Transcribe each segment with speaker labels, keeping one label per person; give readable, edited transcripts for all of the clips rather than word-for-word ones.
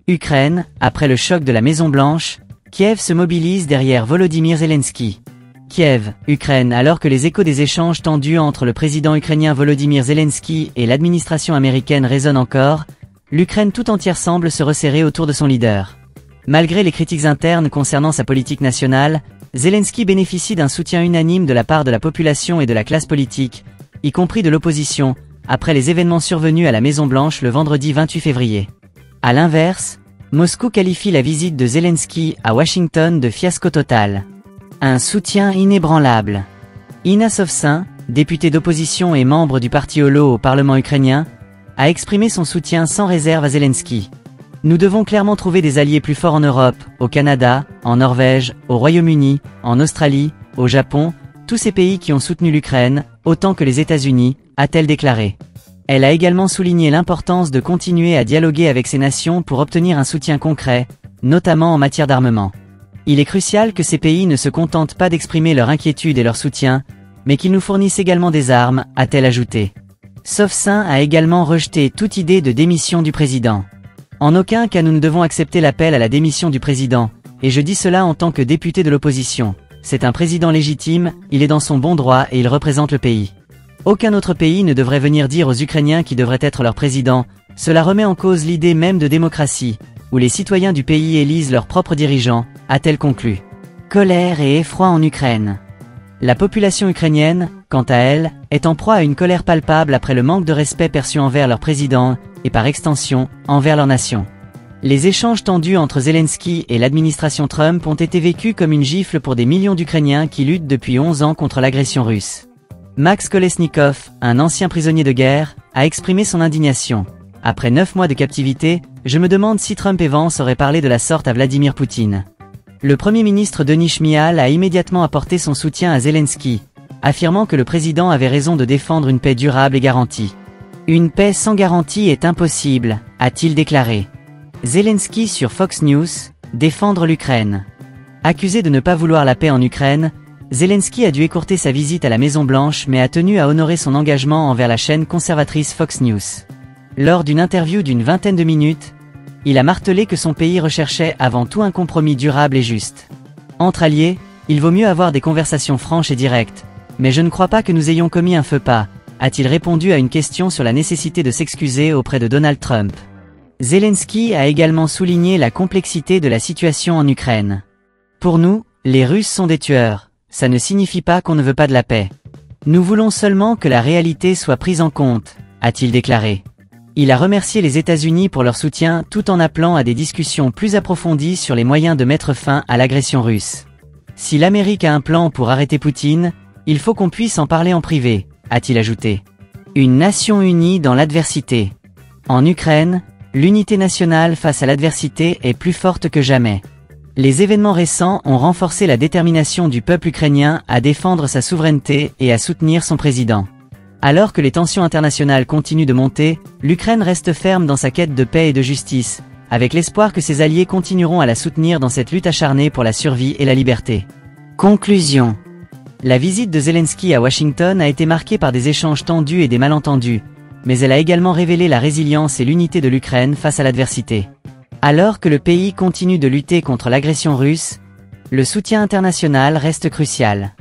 Speaker 1: Ukraine, après le choc de la Maison-Blanche, Kiev se mobilise derrière Volodymyr Zelensky. Kiev, Ukraine. Alors que les échos des échanges tendus entre le président ukrainien Volodymyr Zelensky et l'administration américaine résonnent encore, l'Ukraine tout entière semble se resserrer autour de son leader. Malgré les critiques internes concernant sa politique nationale, Zelensky bénéficie d'un soutien unanime de la part de la population et de la classe politique, y compris de l'opposition, après les événements survenus à la Maison-Blanche le vendredi 28 février. À l'inverse, Moscou qualifie la visite de Zelensky à Washington de fiasco total. Un soutien inébranlable. Inna Sovsin, députée d'opposition et membre du parti Holo au Parlement ukrainien, a exprimé son soutien sans réserve à Zelensky. Nous devons clairement trouver des alliés plus forts en Europe, au Canada, en Norvège, au Royaume-Uni, en Australie, au Japon, tous ces pays qui ont soutenu l'Ukraine, autant que les États-Unis, a-t-elle déclaré. Elle a également souligné l'importance de continuer à dialoguer avec ces nations pour obtenir un soutien concret, notamment en matière d'armement. Il est crucial que ces pays ne se contentent pas d'exprimer leur inquiétude et leur soutien, mais qu'ils nous fournissent également des armes, a-t-elle ajouté. Sovsin a également rejeté toute idée de démission du président. En aucun cas nous ne devons accepter l'appel à la démission du président, et je dis cela en tant que député de l'opposition. C'est un président légitime, il est dans son bon droit et il représente le pays. Aucun autre pays ne devrait venir dire aux Ukrainiens qui devrait être leur président, cela remet en cause l'idée même de démocratie, où les citoyens du pays élisent leurs propres dirigeants, a-t-elle conclu. Colère et effroi en Ukraine. La population ukrainienne, quant à elle, est en proie à une colère palpable après le manque de respect perçu envers leur président, et par extension, envers leur nation. Les échanges tendus entre Zelensky et l'administration Trump ont été vécus comme une gifle pour des millions d'Ukrainiens qui luttent depuis 11 ans contre l'agression russe. Max Kolesnikov, un ancien prisonnier de guerre, a exprimé son indignation. Après 9 mois de captivité, je me demande si Trump et Vance auraient parlé de la sorte à Vladimir Poutine. Le Premier ministre Denis Shmyhal a immédiatement apporté son soutien à Zelensky, affirmant que le président avait raison de défendre une paix durable et garantie. Une paix sans garantie est impossible, a-t-il déclaré. Zelensky sur Fox News, défendre l'Ukraine. Accusé de ne pas vouloir la paix en Ukraine, Zelensky a dû écourter sa visite à la Maison-Blanche mais a tenu à honorer son engagement envers la chaîne conservatrice Fox News. Lors d'une interview d'une vingtaine de minutes, il a martelé que son pays recherchait avant tout un compromis durable et juste. Entre alliés, il vaut mieux avoir des conversations franches et directes, mais je ne crois pas que nous ayons commis un faux pas, a-t-il répondu à une question sur la nécessité de s'excuser auprès de Donald Trump. Zelensky a également souligné la complexité de la situation en Ukraine. Pour nous, les Russes sont des tueurs. Ça ne signifie pas qu'on ne veut pas de la paix. Nous voulons seulement que la réalité soit prise en compte, a-t-il déclaré. Il a remercié les États-Unis pour leur soutien tout en appelant à des discussions plus approfondies sur les moyens de mettre fin à l'agression russe. Si l'Amérique a un plan pour arrêter Poutine, il faut qu'on puisse en parler en privé, a-t-il ajouté. Une nation unie dans l'adversité. En Ukraine, l'unité nationale face à l'adversité est plus forte que jamais. Les événements récents ont renforcé la détermination du peuple ukrainien à défendre sa souveraineté et à soutenir son président. Alors que les tensions internationales continuent de monter, l'Ukraine reste ferme dans sa quête de paix et de justice, avec l'espoir que ses alliés continueront à la soutenir dans cette lutte acharnée pour la survie et la liberté. Conclusion. La visite de Zelensky à Washington a été marquée par des échanges tendus et des malentendus, mais elle a également révélé la résilience et l'unité de l'Ukraine face à l'adversité. Alors que le pays continue de lutter contre l'agression russe, le soutien international reste crucial.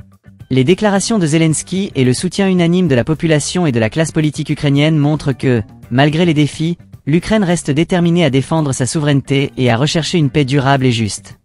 Speaker 1: Les déclarations de Zelensky et le soutien unanime de la population et de la classe politique ukrainienne montrent que, malgré les défis, l'Ukraine reste déterminée à défendre sa souveraineté et à rechercher une paix durable et juste.